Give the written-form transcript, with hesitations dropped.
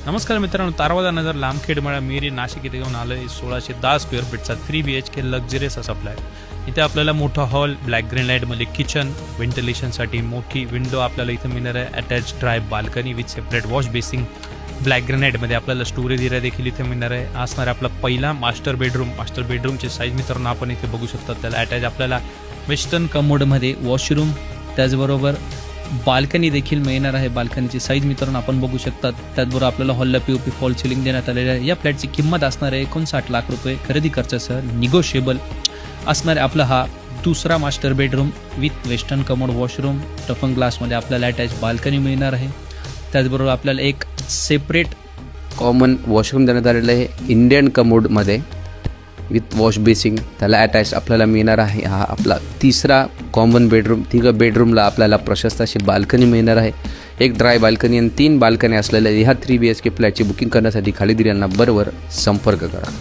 नमस्कार मित्रांनो, तारवादा नगर लांबखेडमळा मिरी नाशिक इथे घेऊन आलो आहे 1610 स्क्वेअर फीटचा 3 BHK लक्झरियस असा फ्लॅट। इथे आपल्याला मोठा हॉल, ब्लॅक ग्रीन लाईटमध्ये किचन, व्हेंटिलेशनसाठी मोठी विंडो आपल्याला इथे मिळणार आहे, attach dry balcony with separate wash basin, black ग्रेनाइटमध्ये आपल्याला स्टोरेज एरिया देखील इथे मिळणार आहे। असणार आपला पहिला मास्टर बेडरूमची साईज मित्रांनो आपण इथे बघू शकता। त्याला अटॅच आपल्याला वेस्टर्न कमोडमध्ये वॉशरूम, त्याचबरोबर बाल्कनी देखील मिळणार आहे। बाल्कनीची साईज मित्रांनो आपण बघू शकता। त्याचबरोबर आपल्याला हॉलला POP फॉल सिलिंग देण्यात आलेली आहे। या फ्लॅटची किंमत असणार आहे 59 लाख रुपये, खरेदी खर्चासह निगोशिएबल असणार आहे। आपला हा दुसरा master bedroom with western commode washroom, toughen ग्लासमध्ये आपल्याला अटॅच बाल्कनी मिळणार आहे। त्याचबरोबर आपल्याला एक सेपरेट कॉमन वॉशरूम देण्यात आलेलं आहे इंडियन कमोडमध्ये विथ वॉश बेसिंग, त्याला अटॅच आपल्याला मिळणार आहे। हा आपला तिसरा कॉमन बेडरूम। तिघं बेडरूमला आपल्याला प्रशस्त अशी बाल्कनी मिळणार आहे, एक ड्राय बाल्कनी आणि 3 बाल्कनी असलेल्या ह्या 3 BHK फ्लॅटची बुकिंग करण्यासाठी खाली दिलेल्या नंबरवर संपर्क करा।